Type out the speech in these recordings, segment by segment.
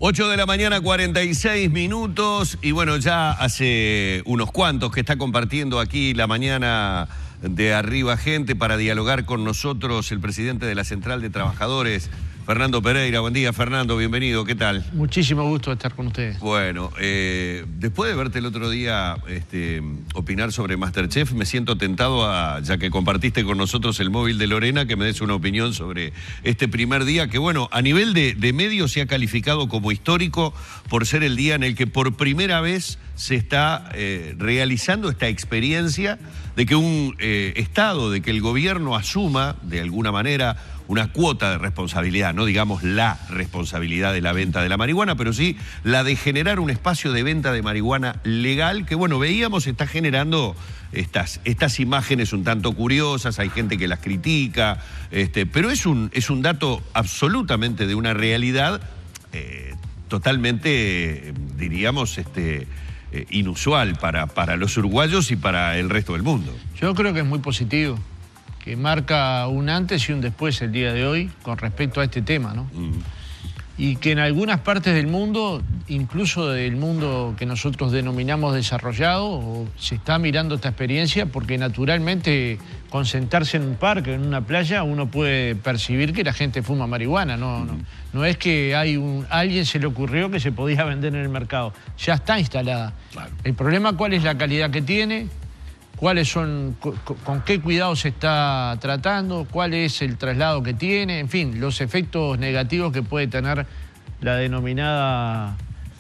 8 de la mañana, 46 minutos. Y bueno, ya hace unos cuantos que está compartiendo aquí la mañana de Arriba Gente para dialogar con nosotros el presidente de la Central de Trabajadores, Fernando Pereira. Buen día, Fernando, bienvenido, ¿qué tal? Muchísimo gusto de estar con ustedes. Bueno, después de verte el otro día opinar sobre MasterChef, me siento tentado a, ya que compartiste con nosotros el móvil de Lorena, que me des una opinión sobre este primer día, que bueno, a nivel de medios se ha calificado como histórico por ser el día en el que por primera vez se está realizando esta experiencia de que un Estado, de que el gobierno asuma de alguna manera una cuota de responsabilidad, no digamos la responsabilidad de la venta de la marihuana, pero sí la de generar un espacio de venta de marihuana legal que, bueno, veíamos está generando estas imágenes un tanto curiosas, hay gente que las critica, pero es un dato absolutamente de una realidad totalmente, diríamos, inusual para los uruguayos y para el resto del mundo. Yo creo que es muy positivo, que marca un antes y un después el día de hoy con respecto a este tema, ¿no? Y que en algunas partes del mundo, incluso del mundo que nosotros denominamos desarrollado, se está mirando esta experiencia porque naturalmente con sentarse en un parque, en una playa, uno puede percibir que la gente fuma marihuana, no es que alguien se le ocurrió que se podía vender en el mercado, ya está instalada. Claro. El problema, ¿cuál es la calidad que tiene? ¿Cuáles son, con qué cuidado se está tratando? ¿Cuál es el traslado que tiene? En fin, los efectos negativos que puede tener la denominada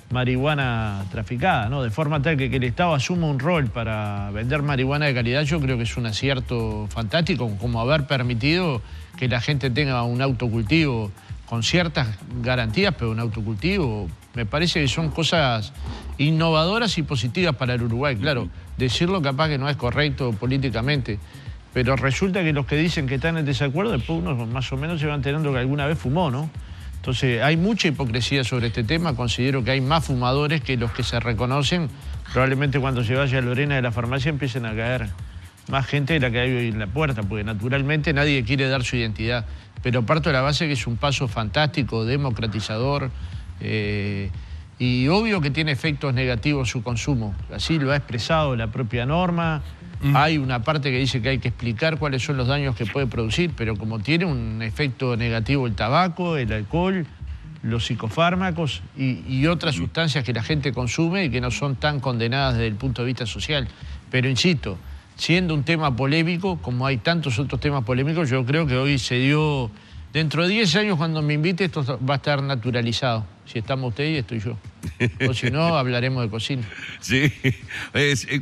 marihuana traficada, ¿no? De forma tal que el Estado asuma un rol para vender marihuana de calidad, yo creo que es un acierto fantástico, como haber permitido que la gente tenga un autocultivo con ciertas garantías, pero un autocultivo, me parece que son cosas innovadoras y positivas para el Uruguay. Claro, decirlo capaz que no es correcto políticamente, pero resulta que los que dicen que están en desacuerdo, después uno más o menos se va enterando que alguna vez fumó, ¿no? Entonces hay mucha hipocresía sobre este tema, considero que hay más fumadores que los que se reconocen. Probablemente cuando se vaya Lorena de la farmacia empiecen a caer más gente de la que hay hoy en la puerta, porque naturalmente nadie quiere dar su identidad. Pero parto de la base que es un paso fantástico, democratizador, y obvio que tiene efectos negativos su consumo. Así lo ha expresado la propia norma. Hay una parte que dice que hay que explicar cuáles son los daños que puede producir, pero como tiene un efecto negativo el tabaco, el alcohol, los psicofármacos y otras sustancias que la gente consume y que no son tan condenadas desde el punto de vista social. Pero insisto, siendo un tema polémico, como hay tantos otros temas polémicos, yo creo que hoy se dio. Dentro de 10 años, cuando me invite, esto va a estar naturalizado. Si estamos usted y estoy yo. O si no, hablaremos de cocina. Sí,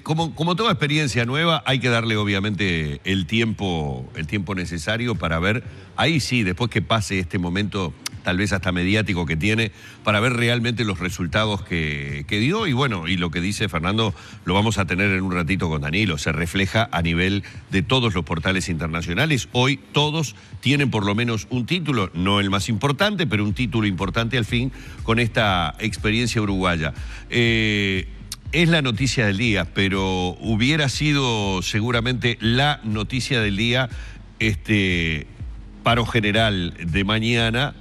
como toda experiencia nueva, hay que darle obviamente el tiempo necesario para ver, ahí sí, después que pase este momento, tal vez hasta mediático que tiene, para ver realmente los resultados que dio. Y bueno, y lo que dice Fernando, lo vamos a tener en un ratito con Danilo, se refleja a nivel de todos los portales internacionales. Hoy todos tienen por lo menos un título, no el más importante, pero un título importante al fin con esta experiencia uruguaya. Es la noticia del día, pero hubiera sido seguramente la noticia del día paro general de mañana,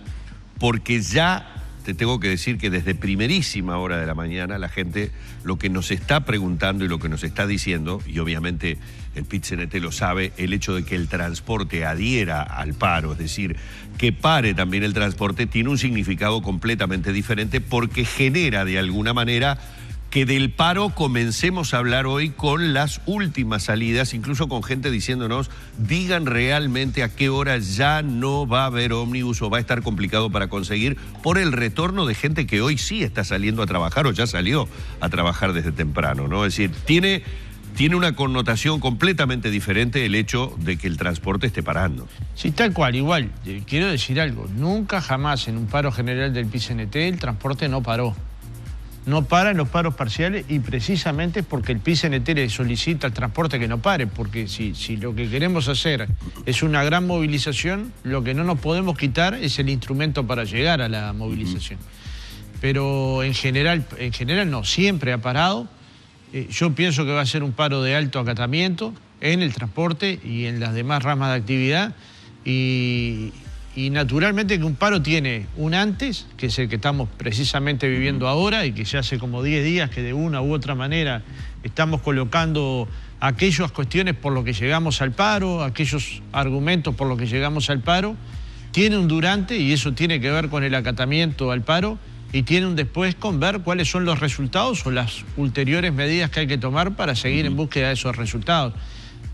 porque ya te tengo que decir que desde primerísima hora de la mañana la gente lo que nos está preguntando y lo que nos está diciendo, y obviamente el PIT-CNT lo sabe, el hecho de que el transporte adhiera al paro, es decir, que pare también el transporte, tiene un significado completamente diferente porque genera de alguna manera que del paro comencemos a hablar hoy con las últimas salidas, incluso con gente diciéndonos, digan realmente a qué hora ya no va a haber ómnibus o va a estar complicado para conseguir por el retorno de gente que hoy sí está saliendo a trabajar o ya salió a trabajar desde temprano, ¿no? Es decir, tiene una connotación completamente diferente el hecho de que el transporte esté parando. Sí, tal cual, igual. Quiero decir algo, nunca jamás en un paro general del PIT-CNT el transporte no paró. No para en los paros parciales y precisamente porque el PIT-CNT le solicita al transporte que no pare, porque si lo que queremos hacer es una gran movilización, lo que no nos podemos quitar es el instrumento para llegar a la movilización. Pero en general no, siempre ha parado. Yo pienso que va a ser un paro de alto acatamiento en el transporte y en las demás ramas de actividad y Y naturalmente que un paro tiene un antes, que es el que estamos precisamente viviendo ahora y que ya hace como 10 días que de una u otra manera estamos colocando aquellas cuestiones por lo que llegamos al paro, aquellos argumentos por los que llegamos al paro. Tiene un durante, y eso tiene que ver con el acatamiento al paro, y tiene un después con ver cuáles son los resultados o las ulteriores medidas que hay que tomar para seguir en búsqueda de esos resultados.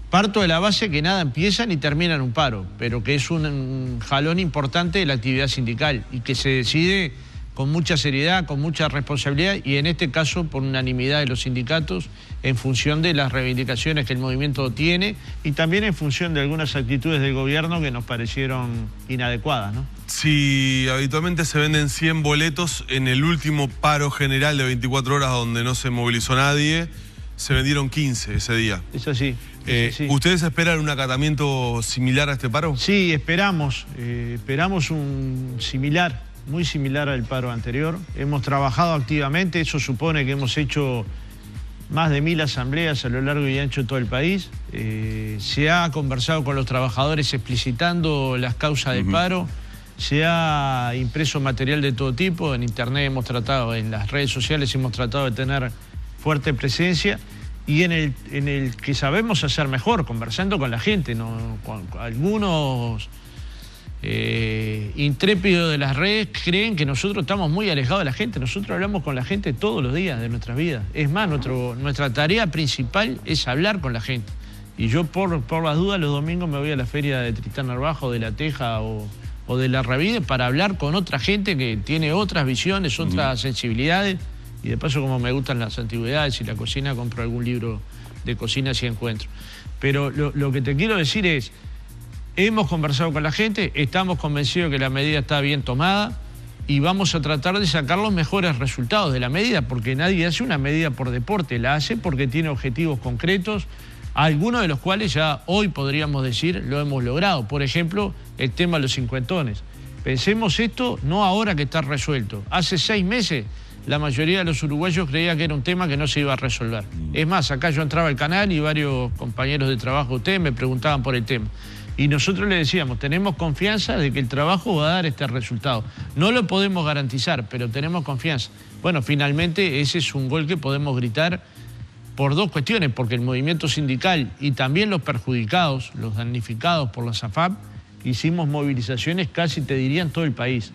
Parto de la base que nada empieza ni termina en un paro, pero que es un jalón importante de la actividad sindical y que se decide con mucha seriedad, con mucha responsabilidad y en este caso por unanimidad de los sindicatos en función de las reivindicaciones que el movimiento tiene y también en función de algunas actitudes del gobierno que nos parecieron inadecuadas, ¿no? Si habitualmente se venden 100 boletos, en el último paro general de 24 horas donde no se movilizó nadie, se vendieron 15 ese día. Es así. Sí. ¿Ustedes esperan un acatamiento similar a este paro? Sí, esperamos un similar, muy similar al paro anterior. Hemos trabajado activamente, eso supone que hemos hecho más de 1000 asambleas a lo largo y ancho de todo el país. Se ha conversado con los trabajadores explicitando las causas del paro, se ha impreso material de todo tipo, en internet hemos tratado, en las redes sociales hemos tratado de tener fuerte presencia. Y en el que sabemos hacer mejor, conversando con la gente, ¿no? Con algunos intrépidos de las redes creen que nosotros estamos muy alejados de la gente. Nosotros hablamos con la gente todos los días de nuestras vidas. Es más, nuestra tarea principal es hablar con la gente. Y yo por las dudas los domingos me voy a la feria de Tristán Narvaja o de La Teja o de La Ravide para hablar con otra gente que tiene otras visiones, otras sensibilidades. Y de paso, como me gustan las antigüedades y la cocina, compro algún libro de cocina si encuentro. Pero lo que te quiero decir es, hemos conversado con la gente, estamos convencidos que la medida está bien tomada y vamos a tratar de sacar los mejores resultados de la medida, porque nadie hace una medida por deporte, la hace porque tiene objetivos concretos, algunos de los cuales ya hoy podríamos decir lo hemos logrado. Por ejemplo, el tema de los cincuentones. Pensemos esto no ahora que está resuelto. Hace 6 meses la mayoría de los uruguayos creía que era un tema que no se iba a resolver. Es más, acá yo entraba al canal y varios compañeros de trabajo de ustedes me preguntaban por el tema. Y nosotros le decíamos, tenemos confianza de que el trabajo va a dar este resultado. No lo podemos garantizar, pero tenemos confianza. Bueno, finalmente ese es un gol que podemos gritar por 2 cuestiones, porque el movimiento sindical y también los perjudicados, los damnificados por la SAFAP, hicimos movilizaciones casi, te diría, en todo el país.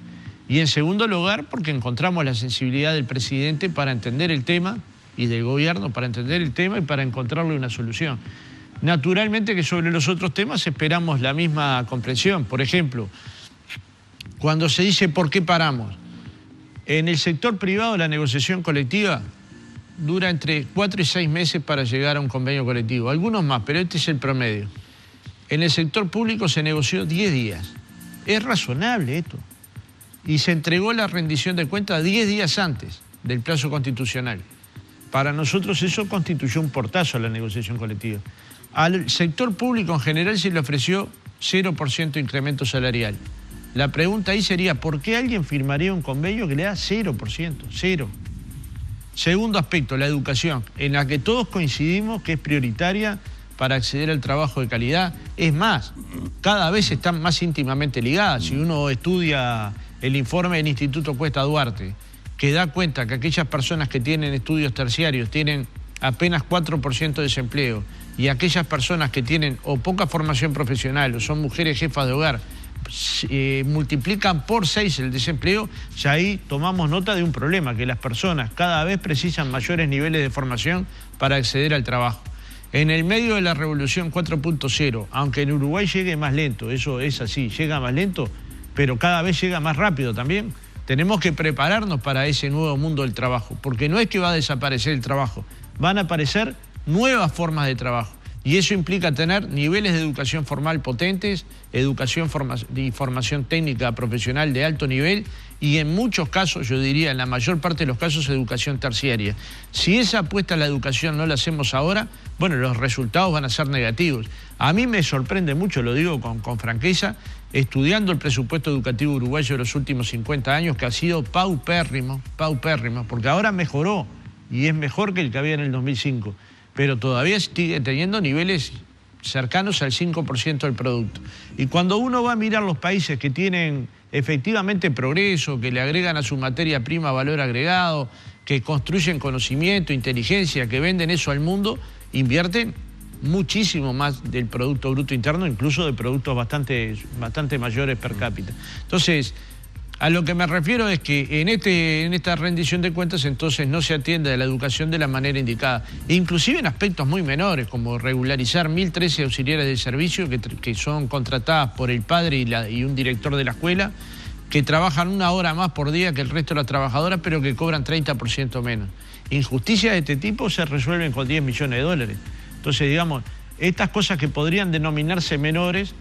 Y en segundo lugar, porque encontramos la sensibilidad del presidente para entender el tema y del gobierno para entender el tema y para encontrarle una solución. Naturalmente que sobre los otros temas esperamos la misma comprensión. Por ejemplo, cuando se dice ¿por qué paramos? En el sector privado la negociación colectiva dura entre 4 y 6 meses para llegar a un convenio colectivo. Algunos más, pero este es el promedio. En el sector público se negoció 10 días. Es razonable esto. Y se entregó la rendición de cuentas 10 días antes del plazo constitucional. Para nosotros eso constituyó un portazo a la negociación colectiva. Al sector público en general se le ofreció 0% incremento salarial. La pregunta ahí sería, ¿por qué alguien firmaría un convenio que le da 0%? Cero. Segundo aspecto, la educación, en la que todos coincidimos que es prioritaria para acceder al trabajo de calidad. Es más, cada vez están más íntimamente ligadas. Si uno estudia el informe del Instituto Cuesta Duarte, que da cuenta que aquellas personas que tienen estudios terciarios tienen apenas 4% de desempleo y aquellas personas que tienen o poca formación profesional o son mujeres jefas de hogar multiplican por 6 el desempleo, ya ahí tomamos nota de un problema, que las personas cada vez precisan mayores niveles de formación para acceder al trabajo. En el medio de la revolución 4.0, aunque en Uruguay llegue más lento, eso es así, llega más lento, pero cada vez llega más rápido también. Tenemos que prepararnos para ese nuevo mundo del trabajo, porque no es que va a desaparecer el trabajo, van a aparecer nuevas formas de trabajo. Y eso implica tener niveles de educación formal potentes, educación y formación técnica profesional de alto nivel y en muchos casos, yo diría en la mayor parte de los casos, educación terciaria. Si esa apuesta a la educación no la hacemos ahora, bueno, los resultados van a ser negativos. A mí me sorprende mucho, lo digo con franqueza, estudiando el presupuesto educativo uruguayo de los últimos 50 años, que ha sido paupérrimo, porque ahora mejoró y es mejor que el que había en el 2005. Pero todavía sigue teniendo niveles cercanos al 5% del producto. Y cuando uno va a mirar los países que tienen efectivamente progreso, que le agregan a su materia prima valor agregado, que construyen conocimiento, inteligencia, que venden eso al mundo, invierten muchísimo más del Producto Bruto Interno, incluso de productos bastante mayores per cápita. Entonces, a lo que me refiero es que en esta rendición de cuentas entonces no se atiende a la educación de la manera indicada, inclusive en aspectos muy menores, como regularizar 1.013 auxiliares de servicio que son contratadas por el padre y un director de la escuela, que trabajan 1 hora más por día que el resto de las trabajadoras, pero que cobran 30% menos. Injusticias de este tipo se resuelven con 10 millones de dólares. Entonces, digamos, estas cosas que podrían denominarse menores,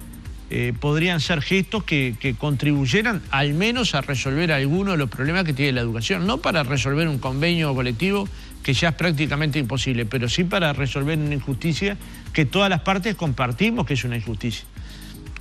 podrían ser gestos que contribuyeran al menos a resolver algunos de los problemas que tiene la educación. No para resolver un convenio colectivo que ya es prácticamente imposible, pero sí para resolver una injusticia que todas las partes compartimos que es una injusticia.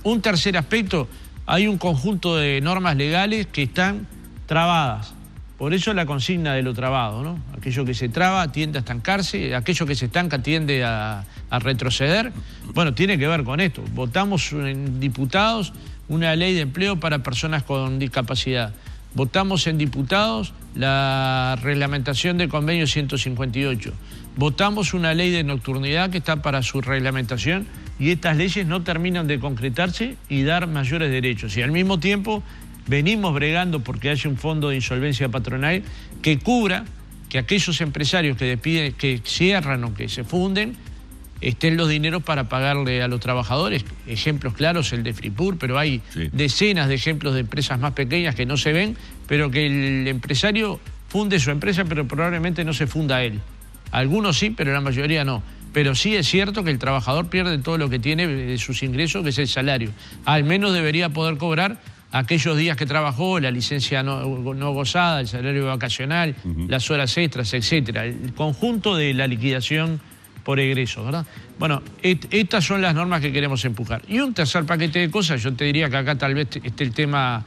Un tercer aspecto, hay un conjunto de normas legales que están trabadas. Por eso la consigna de lo trabado, ¿no? Aquello que se traba tiende a estancarse, aquello que se estanca tiende a retroceder. Bueno, tiene que ver con esto. Votamos en diputados una ley de empleo para personas con discapacidad. Votamos en diputados la reglamentación del convenio 158. Votamos una ley de nocturnidad que está para su reglamentación y estas leyes no terminan de concretarse y dar mayores derechos. Y al mismo tiempo venimos bregando porque haya un fondo de insolvencia patronal que cubra que aquellos empresarios que despiden, que cierran o que se funden, estén los dineros para pagarle a los trabajadores. Ejemplos claros, el de Fripur, pero hay decenas de ejemplos de empresas más pequeñas que no se ven, pero que el empresario funde su empresa, pero probablemente no se funda él. Algunos sí, pero la mayoría no. Pero sí es cierto que el trabajador pierde todo lo que tiene de sus ingresos, que es el salario. Al menos debería poder cobrar aquellos días que trabajó, la licencia no gozada, el salario vacacional, las horas extras, etcétera. El conjunto de la liquidación por egreso, ¿verdad? Bueno, estas son las normas que queremos empujar. Y un tercer paquete de cosas, yo te diría que acá tal vez esté el tema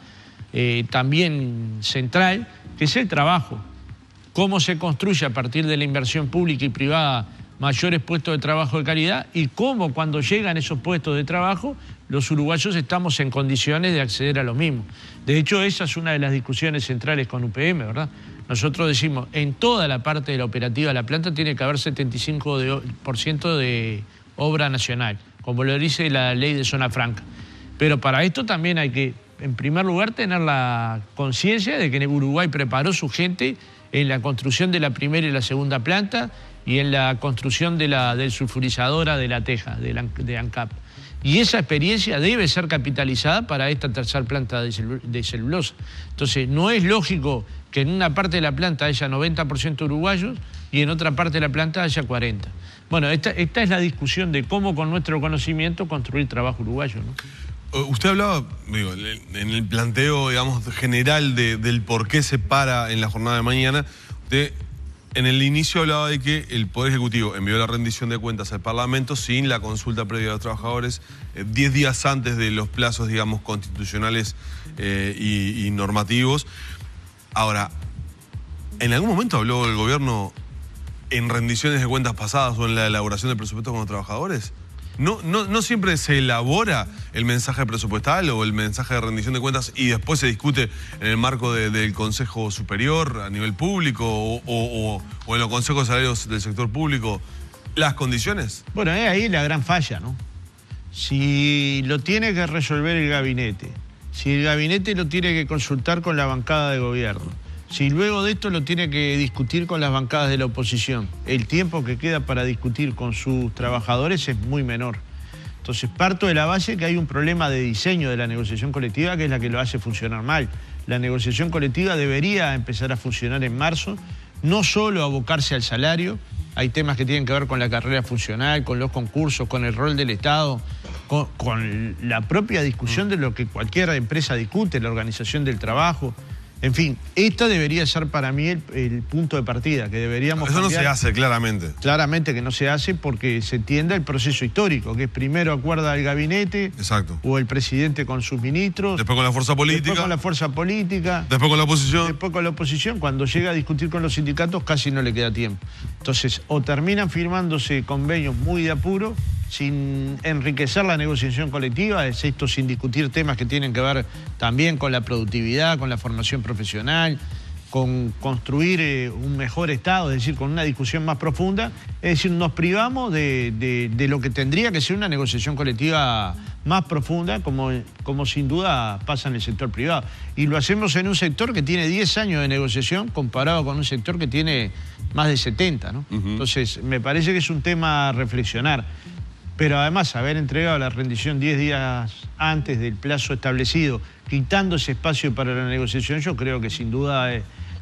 también central, que es el trabajo. Cómo se construye a partir de la inversión pública y privada mayores puestos de trabajo de calidad y cómo cuando llegan esos puestos de trabajo los uruguayos estamos en condiciones de acceder a los mismos. De hecho, esa es una de las discusiones centrales con UPM, ¿verdad? Nosotros decimos, en toda la parte de la operativa de la planta tiene que haber 75% de obra nacional, como lo dice la ley de zona franca. Pero para esto también hay que, en primer lugar, tener la conciencia de que Uruguay preparó su gente en la construcción de la primera y la segunda planta y en la construcción del sulfurizadora de La Teja, de ANCAP. Y esa experiencia debe ser capitalizada para esta tercera planta de celulosa. Entonces, no es lógico que en una parte de la planta haya 90% uruguayos y en otra parte de la planta haya 40%. Bueno, esta es la discusión de cómo con nuestro conocimiento construir trabajo uruguayo, ¿no? Usted hablaba, digo, en el planteo, digamos, general del por qué se para en la jornada de mañana. Usted en el inicio hablaba de que el Poder Ejecutivo envió la rendición de cuentas al Parlamento sin la consulta previa de los trabajadores, 10 días antes de los plazos, digamos, constitucionales y normativos. Ahora, ¿en algún momento habló el gobierno en rendiciones de cuentas pasadas o en la elaboración del presupuesto con los trabajadores? ¿No siempre se elabora el mensaje presupuestal o el mensaje de rendición de cuentas y después se discute en el marco del Consejo Superior a nivel público o en los consejos de salarios del sector público las condiciones? Bueno, es ahí la gran falla, ¿no? Si lo tiene que resolver el gabinete, si el gabinete lo tiene que consultar con la bancada de gobierno, si luego de esto lo tiene que discutir con las bancadas de la oposición, el tiempo que queda para discutir con sus trabajadores es muy menor. Entonces parto de la base que hay un problema de diseño de la negociación colectiva que es la que lo hace funcionar mal. La negociación colectiva debería empezar a funcionar en marzo, no solo abocarse al salario, hay temas que tienen que ver con la carrera funcional, con los concursos, con el rol del Estado, con la propia discusión de lo que cualquier empresa discute, la organización del trabajo. En fin, esta debería ser para mí el punto de partida, que deberíamos Eso cambiar. no se hace, claramente. Claramente que no se hace porque se entiende el proceso histórico, que es primero acuerda el gabinete. Exacto. O el presidente con sus ministros. Después con la fuerza política. Después con la fuerza política. Después con la oposición. Después con la oposición. Cuando llega a discutir con los sindicatos casi no le queda tiempo. Entonces, o terminan firmándose convenios muy de apuro, sin enriquecer la negociación colectiva, es esto sin discutir temas que tienen que ver también con la productividad, con la formación profesional, con construir un mejor Estado, es decir, con una discusión más profunda. Es decir, nos privamos de lo que tendría que ser una negociación colectiva más profunda, como sin duda pasa en el sector privado. Y lo hacemos en un sector que tiene 10 años de negociación comparado con un sector que tiene más de 70, ¿no? Entonces, me parece que es un tema a reflexionar. Pero además, haber entregado la rendición 10 días antes del plazo establecido, quitando ese espacio para la negociación, yo creo que sin duda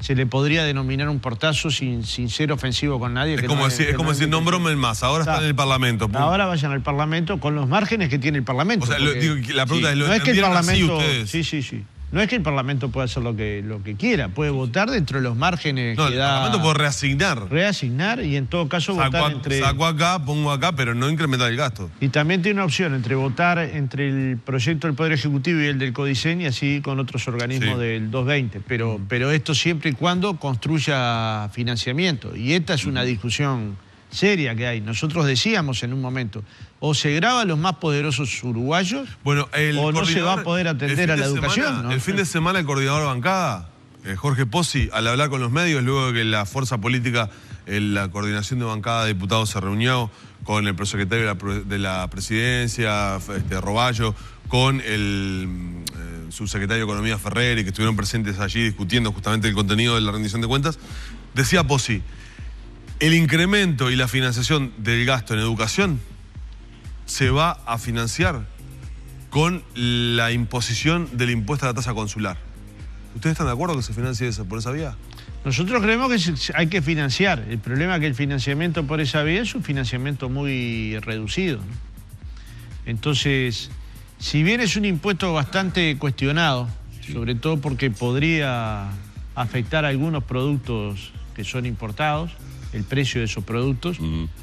se le podría denominar un portazo sin ser ofensivo con nadie. Es como decir, no bromen más, ahora está en el Parlamento. Ahora vayan al Parlamento con los márgenes que tiene el Parlamento. O sea, la pregunta es, ¿lo no es que el Parlamento, ustedes? Sí. No es que el Parlamento pueda hacer lo que quiera, puede votar dentro de los márgenes que da. El Parlamento puede reasignar. Reasignar y en todo caso votar entre... Saco acá, pongo acá, pero no incrementar el gasto. Y también tiene una opción entre votar entre el proyecto del Poder Ejecutivo y el del CODICEN y así con otros organismos del 220. Pero esto siempre y cuando construya financiamiento. Y esta es una discusión seria que hay. Nosotros decíamos en un momento, o se graba a los más poderosos uruguayos, o no se va a poder atender a la educación, ¿no? El fin de semana el coordinador de bancada, Jorge Pozzi, al hablar con los medios, luego de que la fuerza política, la coordinación de bancada de diputados se reunió con el prosecretario de la presidencia, Roballo, con el subsecretario de Economía Ferrer, y que estuvieron presentes allí discutiendo justamente el contenido de la rendición de cuentas, decía Pozzi, el incremento y la financiación del gasto en educación se va a financiar con la imposición del impuesto a la tasa consular. ¿Ustedes están de acuerdo que se financie por esa vía? Nosotros creemos que hay que financiar. El problema es que el financiamiento por esa vía es un financiamiento muy reducido, ¿no? Entonces, si bien es un impuesto bastante cuestionado, sobre todo porque podría afectar a algunos productos que son importados, el precio de esos productos,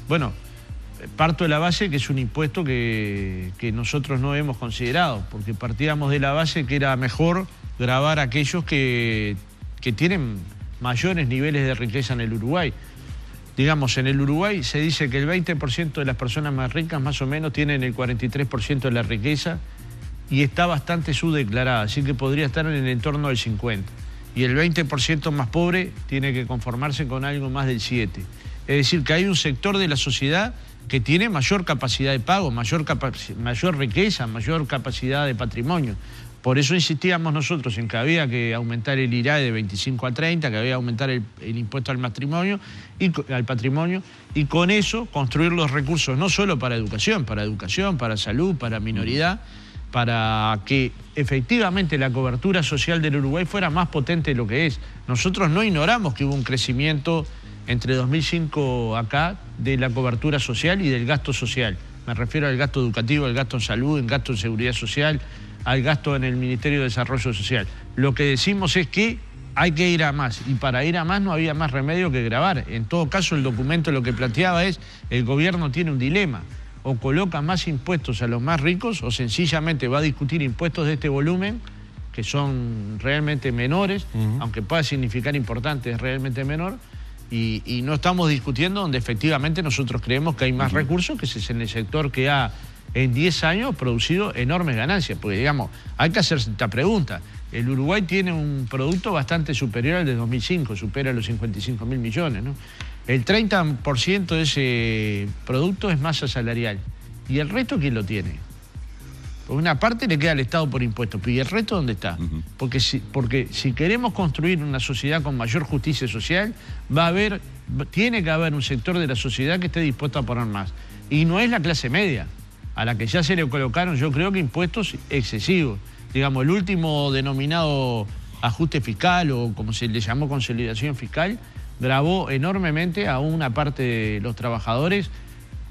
bueno, parto de la base que es un impuesto que nosotros no hemos considerado, porque partíamos de la base que era mejor gravar a aquellos que tienen mayores niveles de riqueza en el Uruguay. Digamos, en el Uruguay se dice que el 20% de las personas más ricas más o menos tienen el 43% de la riqueza y está bastante subdeclarada, así que podría estar en el entorno del 50%. Y el 20% más pobre tiene que conformarse con algo más del 7%. Es decir, que hay un sector de la sociedad que tiene mayor capacidad de pago, mayor riqueza, mayor capacidad de patrimonio. Por eso insistíamos nosotros en que había que aumentar el IRAE de 25 a 30, que había que aumentar el impuesto al patrimonio, y con eso construir los recursos no solo para educación, para salud, para minoridad, para que efectivamente la cobertura social del Uruguay fuera más potente de lo que es. Nosotros no ignoramos que hubo un crecimiento entre 2005 acá de la cobertura social y del gasto social. Me refiero al gasto educativo, al gasto en salud, al gasto en seguridad social, al gasto en el Ministerio de Desarrollo Social. Lo que decimos es que hay que ir a más, y para ir a más no había más remedio que gravar. En todo caso, el documento lo que planteaba es, el gobierno tiene un dilema, o coloca más impuestos a los más ricos, o sencillamente va a discutir impuestos de este volumen, que son realmente menores, aunque pueda significar importante, es realmente menor, y no estamos discutiendo donde efectivamente nosotros creemos que hay más recursos, que es en el sector que ha en 10 años producido enormes ganancias, porque digamos, hay que hacerse esta pregunta. El Uruguay tiene un producto bastante superior al de 2005, supera los 55.000 millones, ¿no? El 30% de ese producto es masa salarial. ¿Y el resto quién lo tiene? Por una parte le queda al Estado por impuestos, pero ¿y el resto dónde está? Porque si queremos construir una sociedad con mayor justicia social, tiene que haber un sector de la sociedad que esté dispuesto a poner más. Y no es la clase media, a la que ya se le colocaron, yo creo que impuestos excesivos. Digamos, el último denominado ajuste fiscal, o como se le llamó consolidación fiscal, gravó enormemente a una parte de los trabajadores,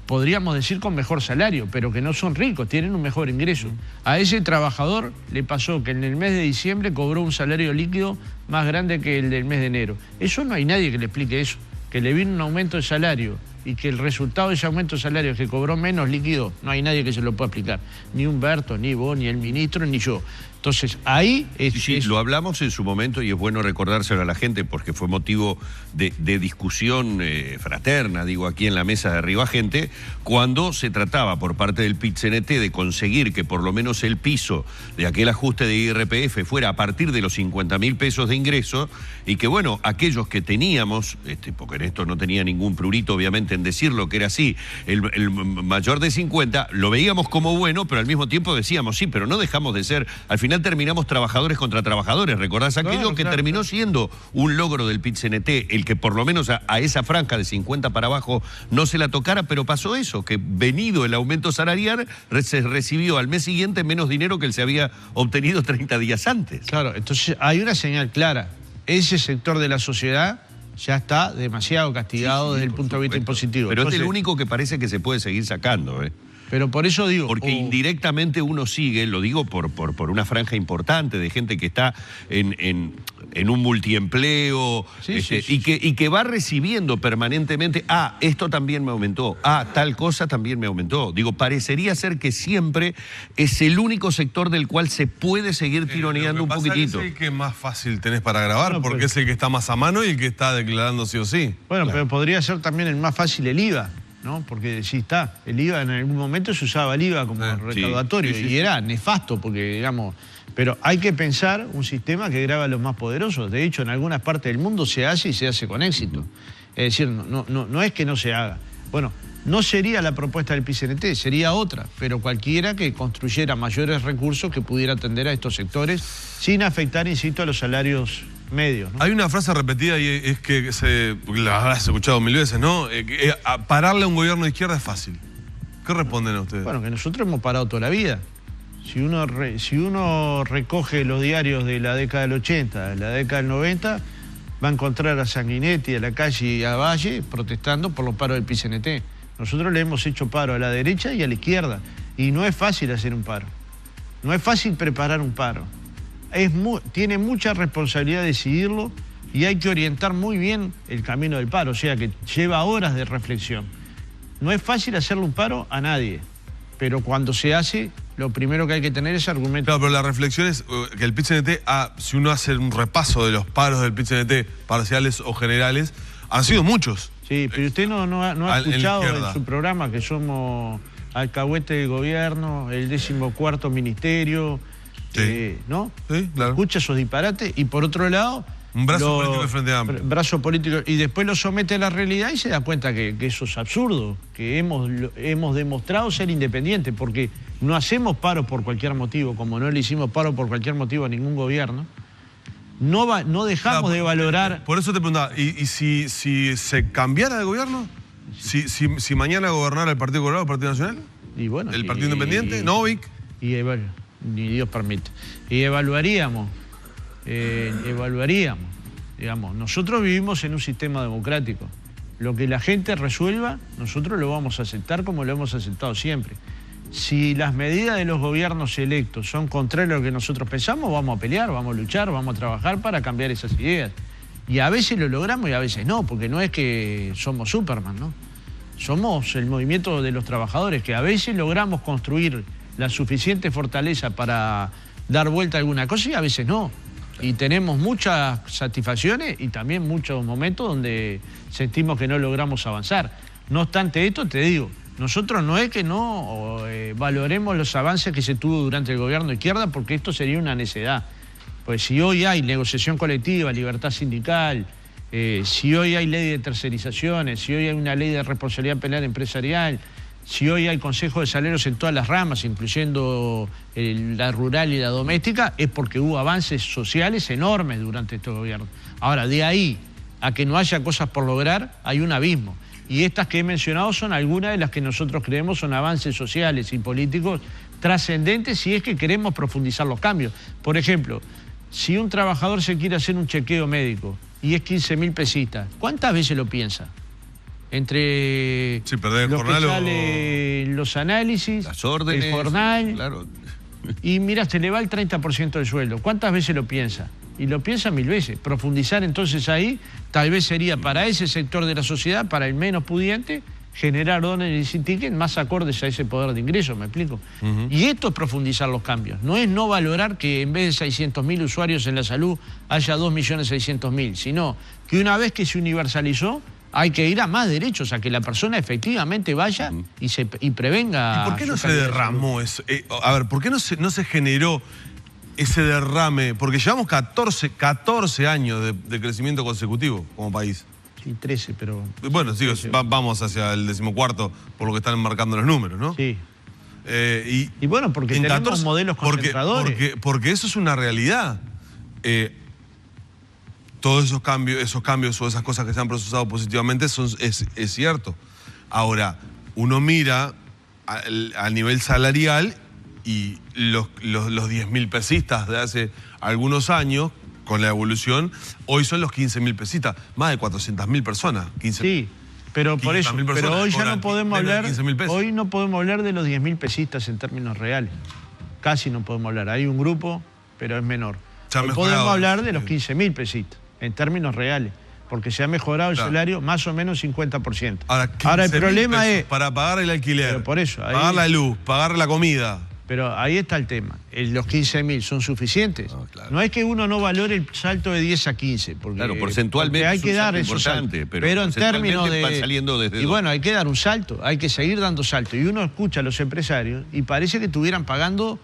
podríamos decir con mejor salario, pero que no son ricos, tienen un mejor ingreso. A ese trabajador le pasó que en el mes de diciembre cobró un salario líquido más grande que el del mes de enero. Eso no hay nadie que le explique eso, que le vino un aumento de salario y que el resultado de ese aumento de salario que cobró menos líquido, no hay nadie que se lo pueda explicar. Ni Humberto, ni vos, ni el ministro, ni yo. Entonces, ahí Sí, lo hablamos en su momento y es bueno recordárselo a la gente porque fue motivo de discusión fraterna, digo, aquí en la mesa de Arriba Gente, cuando se trataba por parte del PIT-CNT de conseguir que por lo menos el piso de aquel ajuste de IRPF fuera a partir de los 50.000 pesos de ingreso y que, bueno, aquellos que teníamos, porque en esto no tenía ningún prurito obviamente en decirlo que era así, el mayor de 50, lo veíamos como bueno, pero al mismo tiempo decíamos, sí, pero no dejamos de ser, al final terminamos trabajadores contra trabajadores. ¿Recordás aquello que terminó siendo un logro del PIT-CNT, el que por lo menos a esa franja de 50 para abajo no se la tocara, pero pasó eso, que venido el aumento salarial, se recibió al mes siguiente menos dinero que él se había obtenido 30 días antes? Claro, entonces hay una señal clara. Ese sector de la sociedad ya está demasiado castigado desde el punto de vista impositivo. Pero entonces, es el único que parece que se puede seguir sacando, Pero por eso digo... Porque indirectamente uno sigue, lo digo por una franja importante de gente que está en un multiempleo y que va recibiendo permanentemente, esto también me aumentó, tal cosa también me aumentó. Digo, parecería ser que siempre es el único sector del cual se puede seguir tironeando un poquitito. Es el que más fácil tenés para grabar, porque es el que está más a mano y el que está declarando sí o sí. Bueno, pero podría ser también el más fácil el IVA. ¿No? Porque sí está, el IVA en algún momento se usaba el IVA como recaudatorio y era nefasto porque, digamos, pero hay que pensar un sistema que grava a los más poderosos. De hecho, en algunas partes del mundo se hace y se hace con éxito. Es decir, no es que no se haga. Bueno, no sería la propuesta del PIT-CNT, sería otra, pero cualquiera que construyera mayores recursos que pudiera atender a estos sectores sin afectar, insisto, a los salarios medios, ¿no? Hay una frase repetida y es que la habrás escuchado 1000 veces, ¿no? Pararle a un gobierno de izquierda es fácil. ¿Qué responden a ustedes? Bueno, que nosotros hemos parado toda la vida. Si uno recoge los diarios de la década del 80, de la década del 90, va a encontrar a Sanguinetti, a la calle y a Valle protestando por los paros del PIT-CNT. Nosotros le hemos hecho paro a la derecha y a la izquierda. Y no es fácil hacer un paro. No es fácil preparar un paro. Tiene mucha responsabilidad decidirlo y hay que orientar muy bien el camino del paro, o sea que lleva horas de reflexión. No es fácil hacerle un paro a nadie, pero cuando se hace, lo primero que hay que tener es argumento. Claro, pero la reflexión es que el PIT-CNT, si uno hace un repaso de los paros del PIT-CNT, parciales o generales, han sido muchos. Sí, pero usted no ha escuchado en su programa que somos alcahuete del gobierno, el 14º ministerio... Sí. ¿No? Sí, claro. Escucha esos disparates y por otro lado... Un brazo político de Frente Amplio. Brazo político, y después lo somete a la realidad y se da cuenta que eso es absurdo, que hemos demostrado ser independientes, porque no hacemos paro por cualquier motivo, como no le hicimos paro por cualquier motivo a ningún gobierno. No dejamos de valorar... Por eso te preguntaba, ¿y si se cambiara de gobierno? Si mañana gobernara el Partido Colorado, el Partido Nacional, y bueno, el Partido Independiente, Novik... Ni Dios permite. Y evaluaríamos, digamos, nosotros vivimos en un sistema democrático. Lo que la gente resuelva, nosotros lo vamos a aceptar como lo hemos aceptado siempre. Si las medidas de los gobiernos electos son contrarias a lo que nosotros pensamos, vamos a pelear, vamos a luchar, vamos a trabajar para cambiar esas ideas. Y a veces lo logramos y a veces no, porque no es que somos Superman, ¿no? Somos el movimiento de los trabajadores, que a veces logramos construir la suficiente fortaleza para dar vuelta a alguna cosa y a veces no. Y tenemos muchas satisfacciones y también muchos momentos donde sentimos que no logramos avanzar. No obstante esto, te digo, nosotros no es que no valoremos los avances que se tuvo durante el gobierno de izquierda, porque esto sería una necedad. Pues si hoy hay negociación colectiva, libertad sindical, si hoy hay ley de tercerizaciones, si hoy hay una ley de responsabilidad penal empresarial, si hoy hay consejo de salarios en todas las ramas, incluyendo la rural y la doméstica, es porque hubo avances sociales enormes durante este gobierno. Ahora, de ahí a que no haya cosas por lograr, hay un abismo. Y estas que he mencionado son algunas de las que nosotros creemos son avances sociales y políticos trascendentes si es que queremos profundizar los cambios. Por ejemplo, si un trabajador se quiere hacer un chequeo médico y es 15.000 pesitas, ¿cuántas veces lo piensa? Entre perder el jornal los análisis, las órdenes, el jornal, claro. y mira, se le va el 30% del sueldo. ¿Cuántas veces lo piensa? Y lo piensa 1000 veces. Profundizar entonces ahí tal vez sería para ese sector de la sociedad, para el menos pudiente, generar órdenes y tickets más acordes a ese poder de ingreso, ¿me explico? Y esto es profundizar los cambios. No es no valorar que en vez de 600.000 usuarios en la salud haya 2.600.000, sino que una vez que se universalizó, hay que ir a más derechos, a que la persona efectivamente vaya y prevenga. ¿Y por qué no se derramó eso? A ver, ¿por qué no se generó ese derrame? Porque llevamos 14 años de crecimiento consecutivo como país. Sí, 13, pero... Bueno, sí, vamos hacia el 14º por lo que están marcando los números, ¿no? Sí. Y bueno, porque tenemos modelos concentradores. Porque eso es una realidad. Todos esos cambios o esas cosas que se han procesado positivamente es cierto. Ahora, uno mira al nivel salarial y los 10.000 pesistas de hace algunos años, con la evolución, hoy son los 15.000 pesistas, más de 400.000 personas. Sí, pero por eso, pero hoy ya no podemos hablar, hoy no podemos hablar de los 10.000 pesistas en términos reales. Casi no podemos hablar. Hay un grupo, pero es menor. Hoy podemos hablar de los 15.000 pesistas, en términos reales, porque se ha mejorado el salario más o menos 50%. Ahora el problema es... Para pagar el alquiler, pero por eso, pagar la luz, pagar la comida. Pero ahí está el tema. Los 15.000 son suficientes. No, claro. No es que uno no valore el salto de 10 a 15. Porque, claro, porcentualmente hay que dar esos importante, pero en términos de... van saliendo desde y bueno, hay que dar un salto, hay que seguir dando salto. Y uno escucha a los empresarios y parece que estuvieran pagando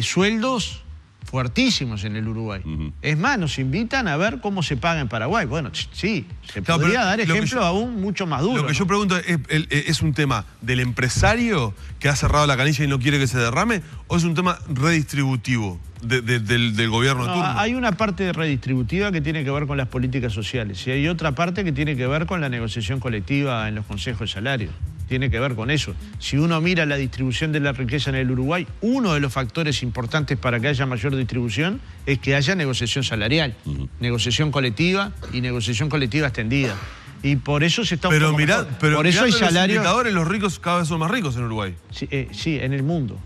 sueldos fuertísimos en el Uruguay. Es más, nos invitan a ver cómo se paga en Paraguay. Bueno, sí, se podría dar ejemplos aún mucho más duros. Lo que yo pregunto ¿es un tema del empresario que ha cerrado la canilla y no quiere que se derrame? ¿O es un tema redistributivo del gobierno de turno? Hay una parte redistributiva que tiene que ver con las políticas sociales y hay otra parte que tiene que ver con la negociación colectiva en los consejos de salario. Tiene que ver con eso. Si uno mira la distribución de la riqueza en el Uruguay, uno de los factores importantes para que haya mayor distribución es que haya negociación salarial, negociación colectiva y negociación colectiva extendida. Y por eso se está... Pero por eso hay salarios... Los indicadores, los ricos cada vez son más ricos en Uruguay. Sí, en el mundo.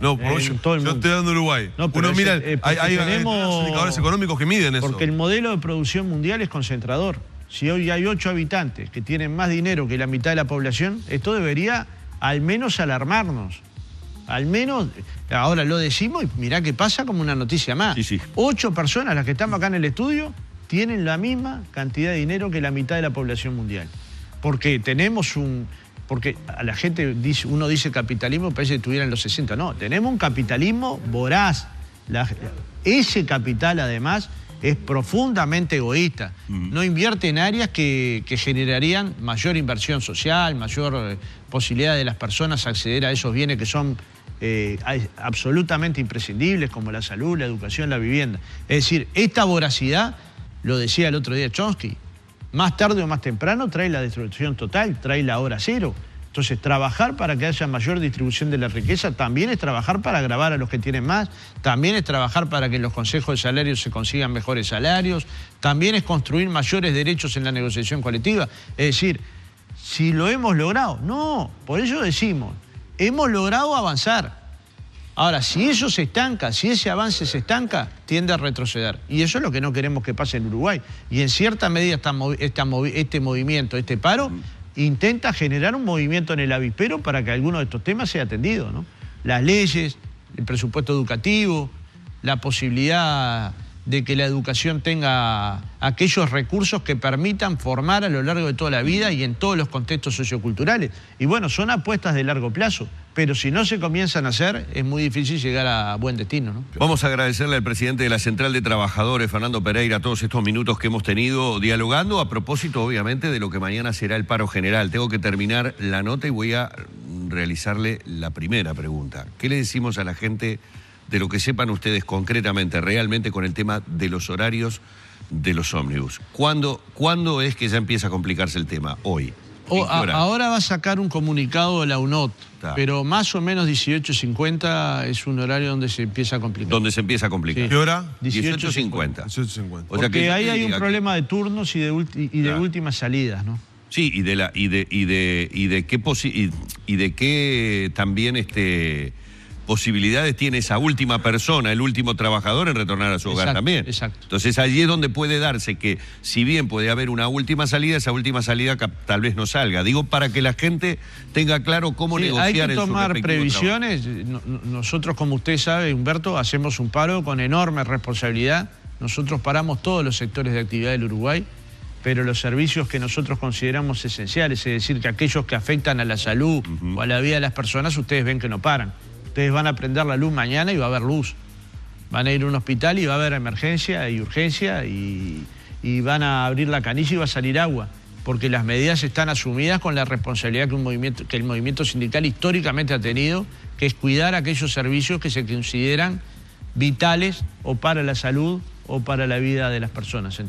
No, yo estoy dando Uruguay. No, uno mira, hay tenemos indicadores económicos que miden eso. Porque el modelo de producción mundial es concentrador. Si hoy hay 8 habitantes que tienen más dinero que la mitad de la población, esto debería al menos alarmarnos. Al menos, ahora lo decimos y mirá que pasa como una noticia más. Sí. 8 personas, las que estamos acá en el estudio, tienen la misma cantidad de dinero que la mitad de la población mundial. Porque porque a la gente uno dice capitalismo, parece que estuviera en los 60. No, tenemos un capitalismo voraz. Ese capital, además, es profundamente egoísta. No invierte en áreas que generarían mayor inversión social, mayor posibilidad de las personas acceder a esos bienes que son absolutamente imprescindibles, como la salud, la educación, la vivienda. Es decir, esta voracidad, lo decía el otro día Chomsky, más tarde o más temprano trae la destrucción total, trae la hora cero. Entonces, trabajar para que haya mayor distribución de la riqueza también es trabajar para gravar a los que tienen más, también es trabajar para que en los consejos de salarios se consigan mejores salarios, también es construir mayores derechos en la negociación colectiva. Es decir, si lo hemos logrado, no, por eso decimos, hemos logrado avanzar. Ahora, si eso se estanca, si ese avance se estanca, tiende a retroceder. Y eso es lo que no queremos que pase en Uruguay. Y en cierta medida este movimiento, este paro, intenta generar un movimiento en el avispero para que alguno de estos temas sea atendido, ¿no? Las leyes, el presupuesto educativo, la posibilidad de que la educación tenga aquellos recursos que permitan formar a lo largo de toda la vida y en todos los contextos socioculturales. Y bueno, son apuestas de largo plazo, pero si no se comienzan a hacer, es muy difícil llegar a buen destino, ¿no? Vamos a agradecerle al presidente de la Central de Trabajadores, Fernando Pereira, todos estos minutos que hemos tenido dialogando a propósito, obviamente, de lo que mañana será el paro general. Tengo que terminar la nota y voy a realizarle la primera pregunta. ¿Qué le decimos a la gente de lo que sepan ustedes concretamente, realmente, con el tema de los horarios de los ómnibus? ¿Cuándo es que ya empieza a complicarse el tema? Hoy. Ahora va a sacar un comunicado de la UNOT, pero más o menos 18:50 es un horario donde se empieza a complicar. ¿Dónde se empieza a complicar? Sí. ¿Qué hora? 18:50. 18:50. O sea que ahí hay un problema de turnos y de últimas salidas, ¿no? Sí, y de qué también posibilidades tiene esa última persona, el último trabajador, en retornar a su hogar también. Exacto. Entonces allí es donde puede darse que, si bien puede haber una última salida, esa última salida tal vez no salga. Digo, para que la gente tenga claro cómo negociar hay que en su tomar respectivo previsiones. Nosotros, como usted sabe, Humberto, hacemos un paro con enorme responsabilidad. Nosotros paramos todos los sectores de actividad del Uruguay, pero los servicios que nosotros consideramos esenciales, es decir, que aquellos que afectan a la salud o a la vida de las personas, ustedes ven que no paran. Ustedes van a prender la luz mañana y va a haber luz. Van a ir a un hospital y va a haber emergencia y urgencia y van a abrir la canilla y va a salir agua, porque las medidas están asumidas con la responsabilidad que el movimiento sindical históricamente ha tenido, que es cuidar aquellos servicios que se consideran vitales o para la salud o para la vida de las personas. Entonces,